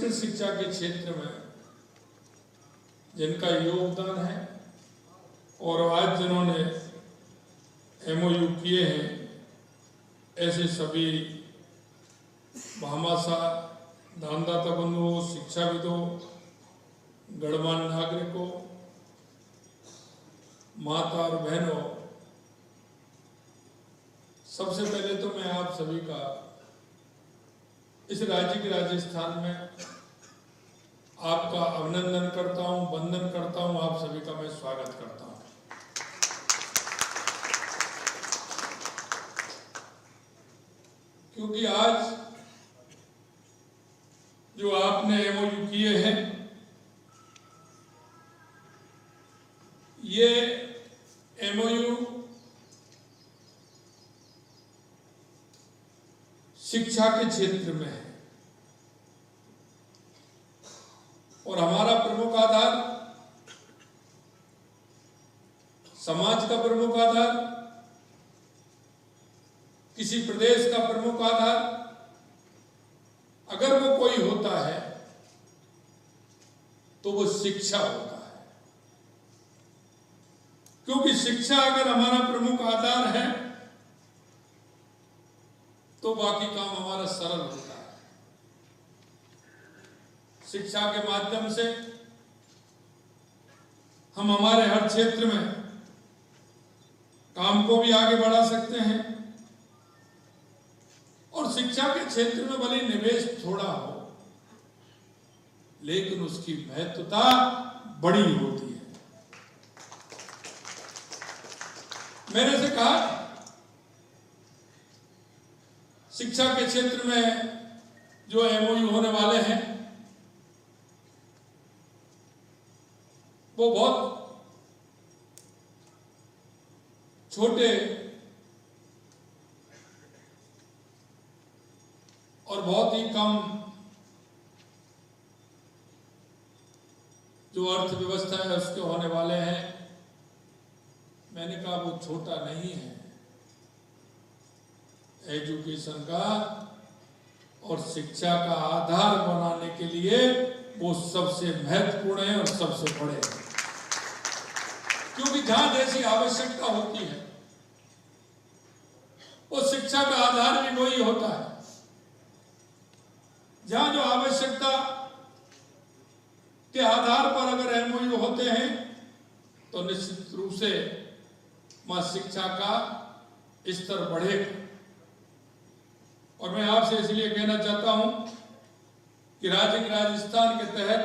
संस्कृत शिक्षा के क्षेत्र में जिनका योगदान है और आज जिन्होंने MOU किए हैं, ऐसे सभी भामाशाह, दानदाता बंधुओं, शिक्षाविदों, गणमान्य नागरिकों, माता और बहनों, सबसे पहले तो मैं आप सभी का इस राज्य के राजस्थान में आपका अभिनंदन करता हूं, वंदन करता हूं, आप सभी का मैं स्वागत करता हूं। क्योंकि आज जो आपने MOU किए हैं, ये MOU शिक्षा के क्षेत्र में है और हमारा प्रमुख आधार, समाज का प्रमुख आधार, किसी प्रदेश का प्रमुख आधार अगर वो कोई होता है तो वो शिक्षा होता है। क्योंकि शिक्षा अगर हमारा प्रमुख आधार है तो बाकी काम हमारा सरल होता है। शिक्षा के माध्यम से हम हमारे हर क्षेत्र में काम को भी आगे बढ़ा सकते हैं और शिक्षा के क्षेत्र में भले निवेश थोड़ा हो लेकिन उसकी महत्वता बड़ी होती है। मैंने से कहा शिक्षा के क्षेत्र में जो MOU होने वाले हैं वो बहुत छोटे और बहुत ही कम जो अर्थव्यवस्था है उसके होने वाले हैं। मैंने कहा वो छोटा नहीं है। एजुकेशन का और शिक्षा का आधार बनाने के लिए वो सबसे महत्वपूर्ण है और सबसे बड़े हैं। क्योंकि जहां जैसी आवश्यकता होती है वो शिक्षा का आधार भी वही होता है। जहां जो आवश्यकता के आधार पर अगर MOU होते हैं तो निश्चित रूप से वहां शिक्षा का स्तर बढ़ेगा। और मैं आपसे इसलिए कहना चाहता हूं कि राज्य के राजस्थान के तहत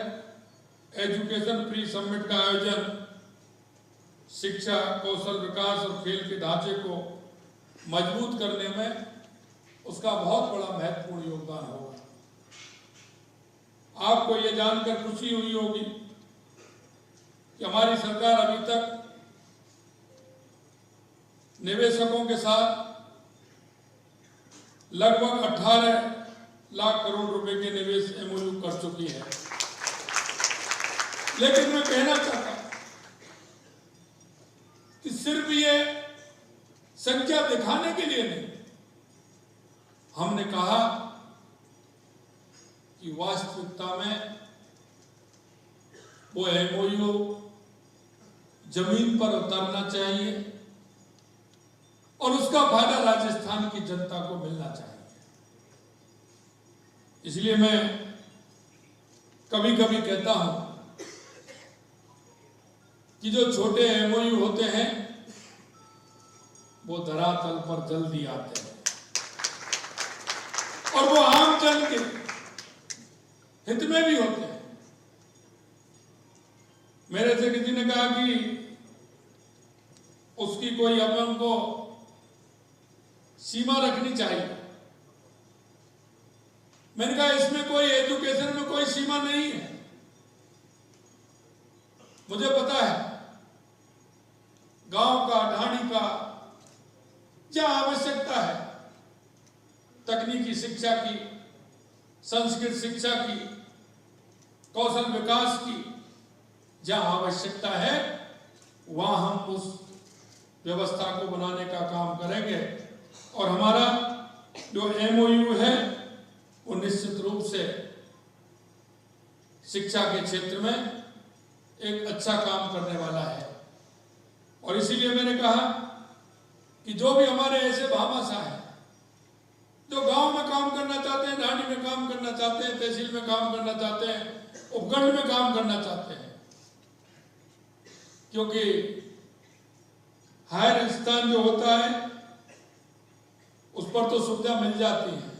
एजुकेशन प्री समिट का आयोजन शिक्षा, कौशल विकास और खेल के ढांचे को मजबूत करने में उसका बहुत बड़ा महत्वपूर्ण योगदान होगा। आपको ये जानकर खुशी हुई होगी कि हमारी सरकार अभी तक निवेशकों के साथ लगभग 18 लाख करोड़ रुपए के निवेश MOU कर चुकी है। लेकिन मैं कहना चाहता हूं कि सिर्फ ये संख्या दिखाने के लिए नहीं, हमने कहा कि वास्तविकता में वो MOU जमीन पर उतरना चाहिए और उसका फायदा राजस्थान की जनता को मिलना चाहिए। इसलिए मैं कभी कभी कहता हूं कि जो छोटे MOU होते हैं वो धरातल पर जल्दी आते हैं और वो आम जन के हित में भी होते हैं। मेरे से किसी ने कहा कि उसकी कोई अपन को सीमा रखनी चाहिए। मैंने कहा इसमें कोई एजुकेशन में कोई सीमा नहीं है। मुझे पता है गांव का, ढाणी का जहां आवश्यकता है तकनीकी शिक्षा की, संस्कृत शिक्षा की, कौशल विकास की, जहां आवश्यकता है वहां हम उस व्यवस्था को बनाने का काम करेंगे। और हमारा जो MOU है वो निश्चित रूप से शिक्षा के क्षेत्र में एक अच्छा काम करने वाला है। और इसीलिए मैंने कहा कि जो भी हमारे ऐसे भामाशाह हैं जो गांव में काम करना चाहते हैं, ढाणी में काम करना चाहते हैं, तहसील में काम करना चाहते हैं, उपखंड में काम करना चाहते हैं, क्योंकि हायर स्थान जो होता है उस पर तो सुविधा मिल जाती है,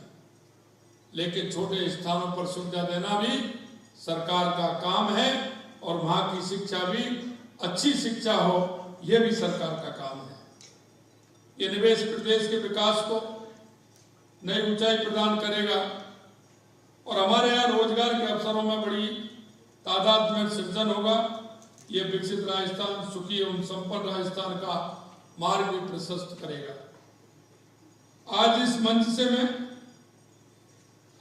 लेकिन छोटे स्थानों पर सुविधा देना भी सरकार का काम है और वहां की शिक्षा भी अच्छी शिक्षा हो, यह भी सरकार का काम है। ये निवेश प्रदेश के विकास को नई ऊंचाई प्रदान करेगा और हमारे यहाँ रोजगार के अवसरों में बड़ी तादाद में सृजन होगा। ये विकसित राजस्थान, सुखी एवं संपन्न राजस्थान का मार्ग भी प्रशस्त करेगा। आज इस मंच से मैं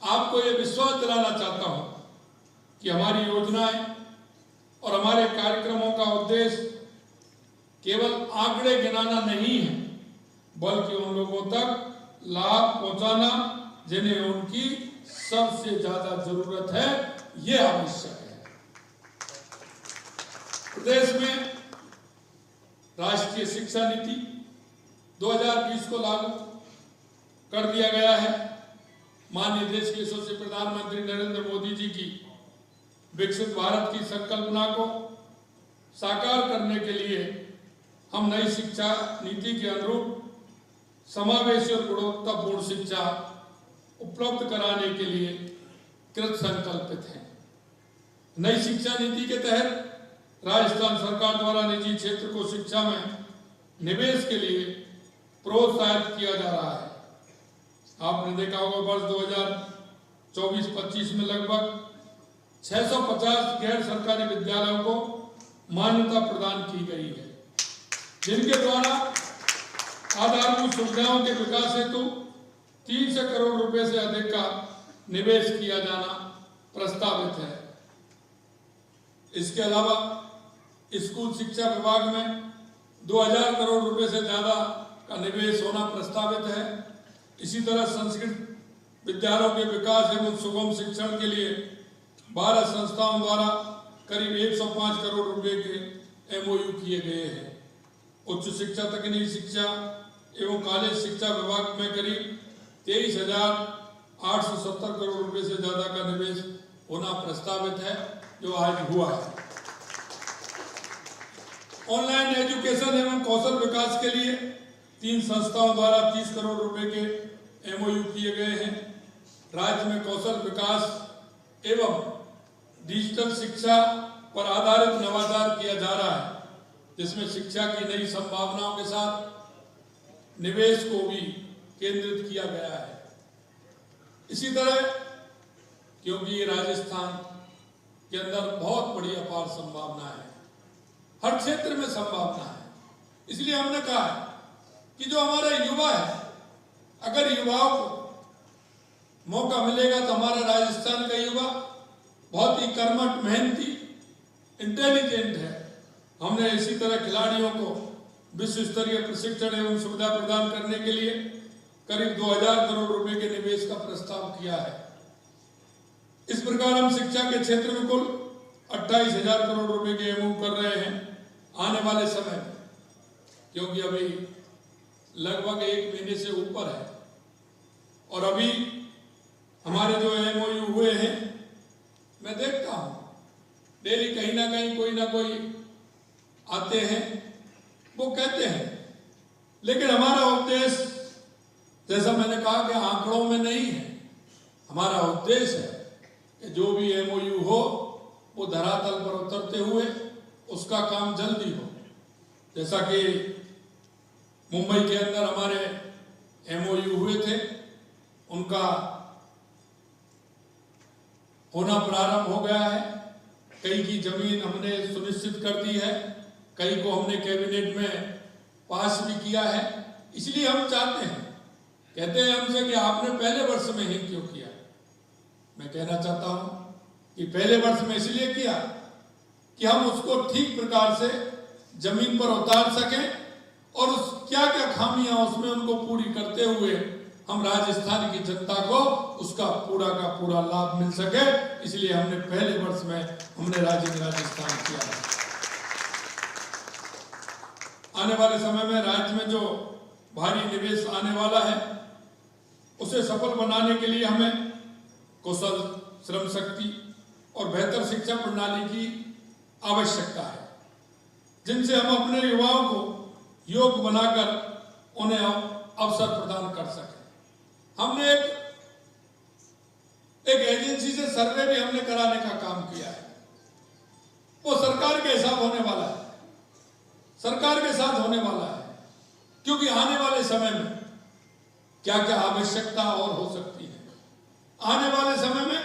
आपको ये विश्वास दिलाना चाहता हूं कि हमारी योजनाएं और हमारे कार्यक्रमों का उद्देश्य केवल आंकड़े गिनाना नहीं है, बल्कि उन लोगों तक लाभ पहुंचाना जिन्हें उनकी सबसे ज्यादा जरूरत है, यह आवश्यक है। प्रदेश में राष्ट्रीय शिक्षा नीति 2020 को लागू कर दिया गया है। माननीय देश के यशस्वी प्रधानमंत्री नरेंद्र मोदी जी की विकसित भारत की संकल्पना को साकार करने के लिए हम नई शिक्षा नीति के अनुरूप समावेशी और गुणवत्तापूर्ण शिक्षा उपलब्ध कराने के लिए कृत संकल्पित हैं। नई शिक्षा नीति के तहत राजस्थान सरकार द्वारा निजी क्षेत्र को शिक्षा में निवेश के लिए प्रोत्साहित किया जा रहा है। आपने देखा होगा वर्ष 2024-25 में लगभग 650 गैर सरकारी विद्यालयों को मान्यता प्रदान की गई है, जिनके द्वारा आधारभूत सुविधाओं के विकास हेतु 300 करोड़ रुपए से अधिक का निवेश किया जाना प्रस्तावित है। इसके अलावा स्कूल शिक्षा विभाग में 2000 करोड़ रुपए से ज्यादा का निवेश होना प्रस्तावित है। इसी तरह संस्कृत विद्यालयों के विकास एवं सुगम शिक्षण के लिए 12 संस्थाओं द्वारा करीब 105 करोड़ रुपए के MOU किए गए हैं। उच्च शिक्षा, तकनीकी शिक्षा एवं कॉलेज शिक्षा विभाग में करीब 23,870 करोड़ रुपए से ज्यादा का निवेश होना प्रस्तावित है, जो आज हुआ है। ऑनलाइन एजुकेशन एवं कौशल विकास के लिए 3 संस्थाओं द्वारा 30 करोड़ रुपए के MOU किए गए हैं। राज्य में कौशल विकास एवं डिजिटल शिक्षा पर आधारित नवाचार किया जा रहा है, जिसमें शिक्षा की नई संभावनाओं के साथ निवेश को भी केंद्रित किया गया है। इसी तरह क्योंकि ये राजस्थान के अंदर बहुत बड़ी अपार संभावना है, हर क्षेत्र में संभावना है, इसलिए हमने कहा है कि जो हमारा युवा है, अगर युवाओं को मौका मिलेगा तो हमारा राजस्थान का युवा बहुत ही कर्मठ, मेहनती, इंटेलिजेंट है। हमने इसी तरह खिलाड़ियों को विश्व स्तरीय प्रशिक्षण एवं सुविधा प्रदान करने के लिए करीब 2000 करोड़ रुपए के निवेश का प्रस्ताव किया है। इस प्रकार हम शिक्षा के क्षेत्र में कुल 28,000 करोड़ रुपए के MOU कर रहे हैं आने वाले समय में, क्योंकि अभी लगभग 1 महीने से ऊपर है और अभी हमारे जो MOU हुए हैं, मैं देखता हूं डेली कहीं ना कहीं कोई ना कोई आते हैं, वो कहते हैं, लेकिन हमारा उद्देश्य, जैसा मैंने कहा कि आंकड़ों में नहीं है, हमारा उद्देश्य है कि जो भी MOU हो वो धरातल पर उतरते हुए उसका काम जल्दी हो। जैसा कि मुंबई के अंदर हमारे MOU हुए थे, उनका होना प्रारंभ हो गया है। कई की जमीन हमने सुनिश्चित कर दी है, कई को हमने कैबिनेट में पास भी किया है। इसलिए हम चाहते हैं, कहते हैं हमसे कि आपने पहले वर्ष में ही क्यों किया। मैं कहना चाहता हूं कि पहले वर्ष में इसलिए किया कि हम उसको ठीक प्रकार से जमीन पर उतार सकें और उस क्या क्या खामियां उसमें उनको पूरी करते हुए हम राजस्थान की जनता को उसका पूरा का पूरा लाभ मिल सके, इसलिए हमने पहले वर्ष में हमने राजस्थान किया है। आने वाले समय में राज्य में जो भारी निवेश आने वाला है उसे सफल बनाने के लिए हमें कौशल, श्रम शक्ति और बेहतर शिक्षा प्रणाली की आवश्यकता है, जिनसे हम अपने युवाओं को योग्य बनाकर उन्हें अवसर प्रदान कर सकें। हमने एक एजेंसी से सर्वे भी हमने कराने का काम किया है। वो सरकार के हिसाब होने वाला है, सरकार के साथ होने वाला है, क्योंकि आने वाले समय में क्या क्या आवश्यकता और हो सकती है, आने वाले समय में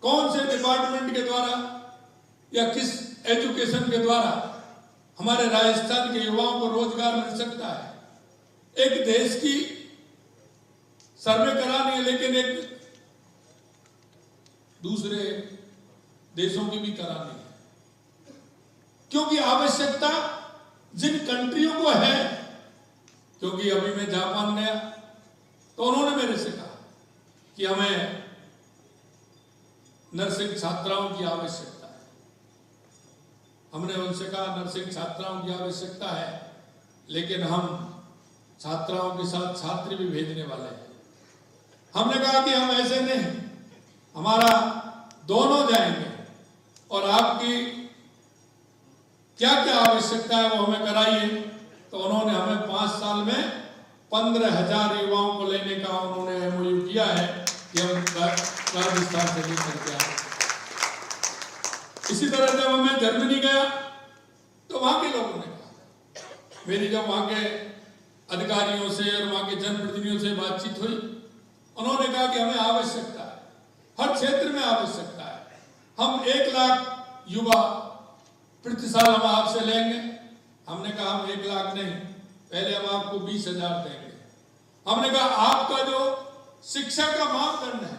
कौन से डिपार्टमेंट के द्वारा या किस एजुकेशन के द्वारा हमारे राजस्थान के युवाओं को रोजगार मिल सकता है। एक देश की सर्वे करानी है, लेकिन एक दूसरे देशों की भी करानी है, क्योंकि आवश्यकता जिन कंट्रियों को है, क्योंकि अभी मैं जापान गया तो उन्होंने मेरे से कहा कि हमें नर्सिंग छात्राओं की आवश्यकता है। हमने उनसे कहा नर्सिंग छात्राओं की आवश्यकता है, लेकिन हम छात्राओं के साथ छात्र भी भेजने वाले हैं। हमने कहा कि हम ऐसे नहीं, हमारा दोनों जाएंगे और आपकी क्या क्या आवश्यकता है वो हमें कराइए। तो उन्होंने हमें 5 साल में 15,000 युवाओं को लेने का उन्होंने एमओयू किया है कि हम राजस्थान से लेकर के आए। इसी तरह जब मैं जर्मनी गया तो वहां के लोगों ने कहा, मेरी जब वहां के अधिकारियों से और वहां के जनप्रतिनिधियों से बातचीत हुई, उन्होंने कहा कि हमें आवश्यकता है, हर क्षेत्र में आवश्यकता है, हम 1 लाख युवा प्रति साल हम आपसे लेंगे। हमने कहा हम 1 लाख नहीं, पहले हम आपको 20,000 देंगे। हमने कहा आपका जो शिक्षा का मापदंड है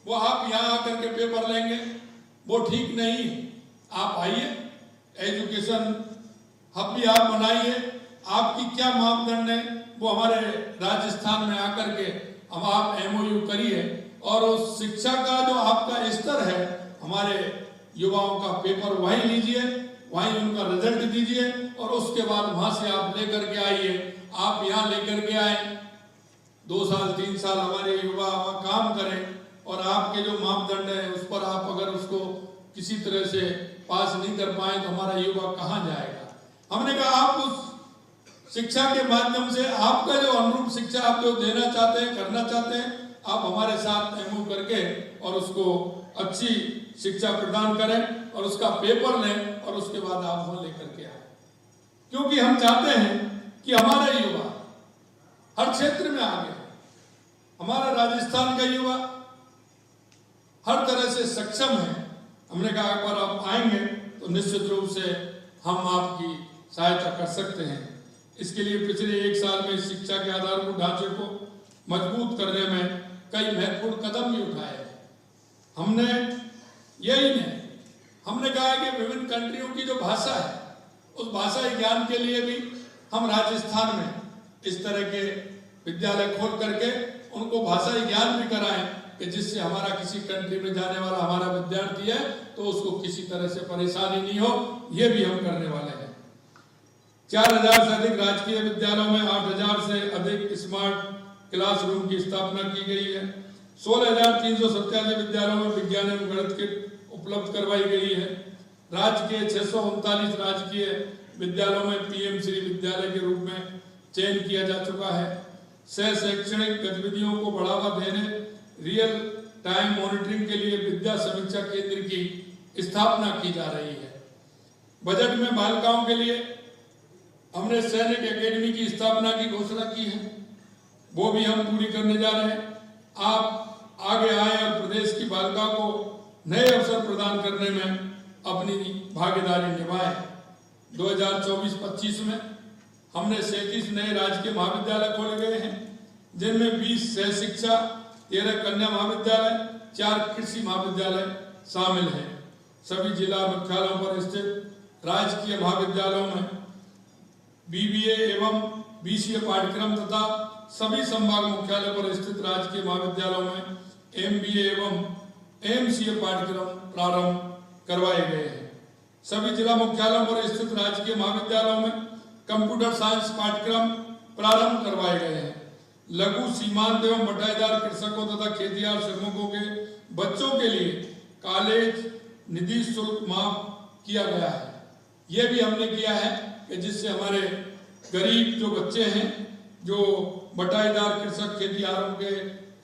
वो आप यहाँ आकर के पेपर लेंगे, वो ठीक नहीं है। आप आइए, एजुकेशन हब भी आप बनाइए, आपकी क्या मापदंड है वो हमारे राजस्थान में आकर के हम आप एमओयू करिए और उस शिक्षा का जो आपका स्तर है, हमारे युवाओं का पेपर वहीं लीजिए, वहीं उनका रिजल्ट दीजिए और उसके बाद वहां से आप लेकर के आइए। आप यहाँ लेकर के आए, 2 साल 3 साल हमारे युवा वहाँ काम करें और आपके जो मापदंड है उस पर आप अगर उसको किसी तरह से पास नहीं कर पाए तो हमारा युवा कहाँ जाएगा। हमने कहा आप उस शिक्षा के माध्यम से आपका जो अनुरूप शिक्षा आप जो देना चाहते हैं, करना चाहते हैं, आप हमारे साथ एमओयू करके और उसको अच्छी शिक्षा प्रदान करें और उसका पेपर लें और उसके बाद आप वहां लेकर के आए, क्योंकि हम चाहते हैं कि हमारे युवा हर क्षेत्र में आगे, हमारा राजस्थान का युवा हर तरह से सक्षम है। हमने कहा एक बार आप आएंगे तो निश्चित रूप से हम आपकी सहायता कर सकते हैं। इसके लिए पिछले 1 साल में शिक्षा के आधारभूत ढांचे को मजबूत करने में कई महत्वपूर्ण कदम भी उठाए हैं। हमने यही नहीं, हमने कहा कि विभिन्न कंट्रियों की जो भाषा है उस भाषा ज्ञान के लिए भी हम राजस्थान में इस तरह के विद्यालय खोल करके उनको भाषा ज्ञान भी कराएं कि जिससे हमारा किसी कंट्री में जाने वाला हमारा विद्यार्थी है तो उसको किसी तरह से परेशानी नहीं हो, ये भी हम करने वाले हैं। 4,000 से अधिक राजकीय विद्यालयों में 8,000 से अधिक स्मार्ट क्लासरूम की स्थापना की गई है। 16,387 विद्यालयों में विज्ञान एवं गणित किट उपलब्ध करवाई गई है। राज्य के 639 राजकीय विद्यालयों में पीएम श्री विद्यालय के रूप में चयन किया जा चुका है। सह शैक्षणिक गतिविधियों को बढ़ावा देने रियल टाइम मॉनिटरिंग के लिए विद्या समीक्षा केंद्र की स्थापना की जा रही है। बजट में बालिकाओं के लिए हमने सैनिक एकेडमी की स्थापना की घोषणा की है, वो भी हम पूरी करने जा रहे हैं। आप आगे आए और प्रदेश की बालिका को नए अवसर प्रदान करने में अपनी भागीदारी निभाए। 2024-25 में हमने 37 नए राजकीय महाविद्यालय खोले गए हैं, जिनमें 20 सह शिक्षा, 13 कन्या महाविद्यालय, 4 कृषि महाविद्यालय शामिल हैं। सभी जिला मुख्यालयों पर स्थित राजकीय महाविद्यालयों में बीबीए एवं बीसीए पाठ्यक्रम तथा सभी संभाग मुख्यालय पर स्थित राजकीय महाविद्यालयों में MBA एवं MCA पाठ्यक्रम प्रारंभ करवाए गए हैं। सभी जिला मुख्यालयों पर स्थित राजकीय महाविद्यालयों में कंप्यूटर साइंस पाठ्यक्रम प्रारंभ करवाए गए हैं। लघु सीमांत एवं बटाईदार कृषकों तथा खेतिहर श्रमिकों के बच्चों के लिए कॉलेज निधि शुल्क माफ किया गया है। यह भी हमने किया है कि जिससे हमारे गरीब जो बच्चे हैं, जो बटाईदार कृषक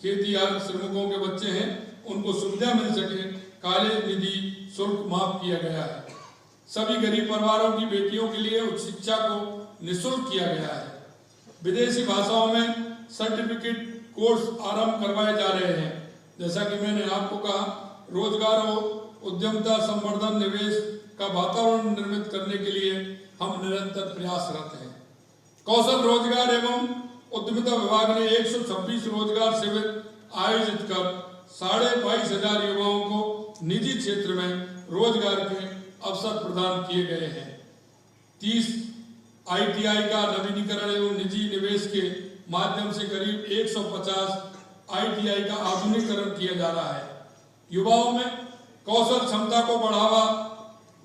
खेतिहर श्रमिकों के बच्चे हैं, उनको सुविधा मिल सके, कॉलेज निधि शुल्क माफ किया गया है। सभी गरीब परिवारों की बेटियों के लिए उच्च शिक्षा को निःशुल्क किया गया है। विदेशी भाषाओं में सर्टिफिकेट कोर्स आरंभ करवाए जा रहे हैं। जैसा कि मैंने आपको कहा, रोजगार और उद्यमिता संवर्धन निवेश का वातावरण निर्मित करने के लिए हम निरंतर प्रयासरत हैं। कौशल रोजगार एवं उद्यमिता विभाग ने 126 रोजगार शिविर आयोजित कर 22,500 युवाओं को निजी क्षेत्र में रोजगार के अवसर प्रदान किए गए हैं। 30 ITI का नवीनीकरण एवं निजी निवेश के माध्यम से करीब 150 ITI का आधुनिकीकरण किया जा रहा है। युवाओं में कौशल क्षमता को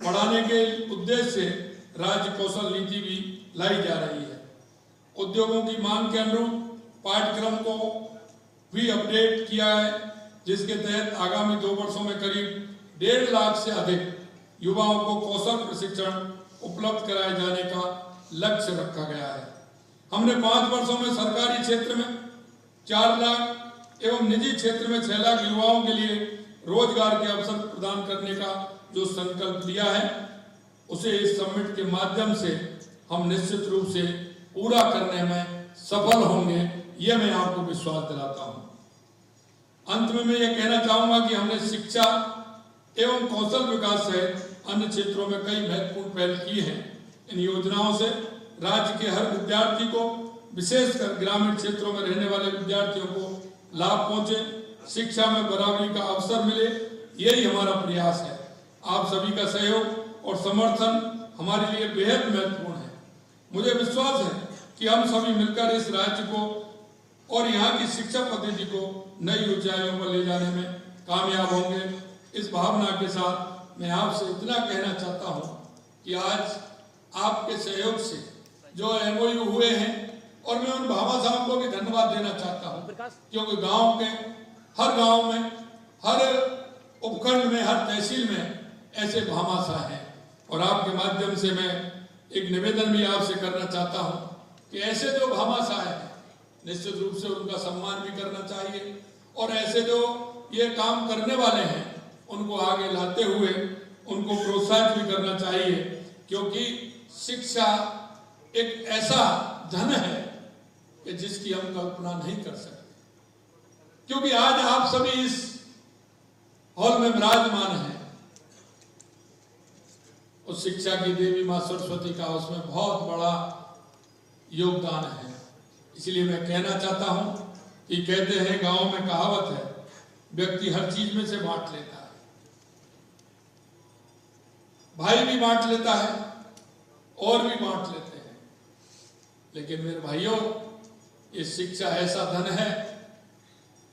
बढ़ाने के उद्देश्य से राज्य कौशल नीति भी लाई जा रही है। उद्योगों की मांग के अनुरूप पाठ्यक्रम को भी अपडेट किया है, जिसके तहत आगामी 2 वर्षों में करीब 1.5 लाख से अधिक युवाओं को कौशल प्रशिक्षण उपलब्ध कराए जाने का लक्ष्य रखा गया है। हमने 5 वर्षों में सरकारी क्षेत्र में 4 लाख एवं निजी क्षेत्र में 6 लाख युवाओं के लिए रोजगार के अवसर प्रदान करने का जो संकल्प लिया है, उसे इस समिट के माध्यम से हम निश्चित रूप से पूरा करने में सफल होंगे, यह मैं आपको विश्वास दिलाता हूं। अंत में मैं यह कहना चाहूंगा कि हमने शिक्षा एवं कौशल विकास सहित अन्य क्षेत्रों में कई महत्वपूर्ण पहल की हैं। इन योजनाओं से राज्य के हर विद्यार्थी को, विशेषकर ग्रामीण क्षेत्रों में रहने वाले विद्यार्थियों को लाभ पहुंचे, शिक्षा में बराबरी का अवसर मिले, यही हमारा प्रयास है। आप सभी का सहयोग और समर्थन हमारे लिए बेहद महत्वपूर्ण है। मुझे विश्वास है कि हम सभी मिलकर इस राज्य को और यहाँ की शिक्षा पद्धति को नई ऊंचाइयों पर ले जाने में कामयाब होंगे। इस भावना के साथ मैं आपसे इतना कहना चाहता हूँ कि आज आपके सहयोग से जो MOU हुए हैं, और मैं उन भामाशाहों को भी धन्यवाद देना चाहता हूँ, क्योंकि गांव के हर गांव में, हर उपखंड में, हर तहसील में ऐसे भामाशाह हैं। और आपके माध्यम से मैं एक निवेदन भी आपसे करना चाहता हूँ कि ऐसे जो भामाशाह हैं, निश्चित रूप से उनका सम्मान भी करना चाहिए, और ऐसे जो ये काम करने वाले हैं उनको आगे लाते हुए उनको प्रोत्साहित भी करना चाहिए, क्योंकि शिक्षा एक ऐसा धन है कि जिसकी हम कल्पना नहीं कर सकते। क्योंकि आज आप सभी इस हॉल में विराजमान हैं, उस शिक्षा की देवी मां सरस्वती का उसमें बहुत बड़ा योगदान है। इसलिए मैं कहना चाहता हूं कि कहते हैं, गांव में कहावत है, व्यक्ति हर चीज में से बांट लेता है। भाई भी बांट लेता है और भी बांट लेते हैं, लेकिन मेरे भाइयों, ये शिक्षा ऐसा धन है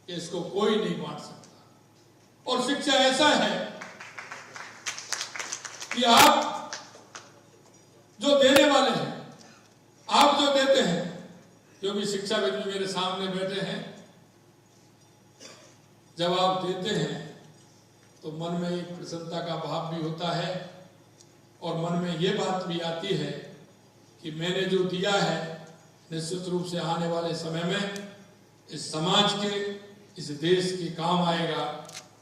कि इसको कोई नहीं बांट सकता। और शिक्षा ऐसा है कि आप जो देने वाले हैं, आप जो देते हैं, क्योंकि शिक्षाविद भी मेरे सामने बैठे हैं, जब आप देते हैं तो मन में एक प्रसन्नता का भाव भी होता है, और मन में ये बात भी आती है कि मैंने जो दिया है निश्चित रूप से आने वाले समय में इस समाज के, इस देश के काम आएगा।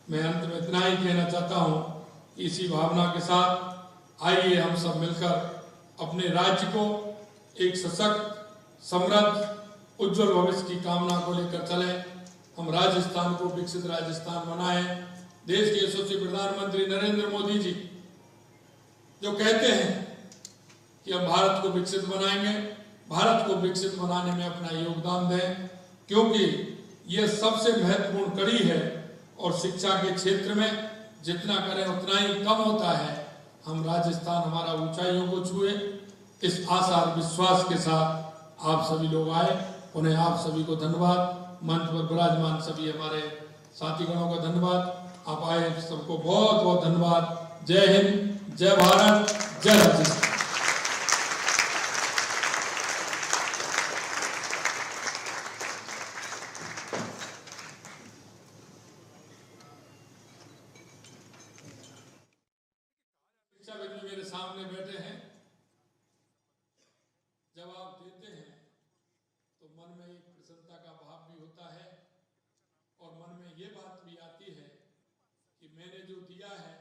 मैं अंत में इतना ही कहना चाहता हूँ, इसी भावना के साथ आइए हम सब मिलकर अपने राज्य को एक सशक्त, समृद्ध, उज्जवल भविष्य की कामना को लेकर चलें। हम राजस्थान को विकसित राजस्थान बनाएं। देश के यशस्वी प्रधानमंत्री नरेंद्र मोदी जी जो कहते हैं कि हम भारत को विकसित बनाएंगे, भारत को विकसित बनाने में अपना योगदान दें, क्योंकि यह सबसे महत्वपूर्ण कड़ी है, और शिक्षा के क्षेत्र में जितना करें उतना ही कम होता है। हम राजस्थान हमारा ऊंचाइयों को छुए, इस आशा और विश्वास के साथ आप सभी लोग आए। उन्हें आप सभी को धन्यवाद। मंच पर विराजमान सभी हमारे साथीगणों का धन्यवाद। आप आए सबको बहुत बहुत धन्यवाद। जय हिंद, जय भारत, जय राजस्थान। शिक्षाविद भी मेरे सामने बैठे हैं। जब आप देते हैं तो मन में एक प्रसन्नता का भाव भी होता है और मन में ये बात भी आती है कि मैंने जो दिया है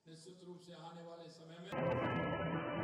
निश्चित रूप से आने वाले समय में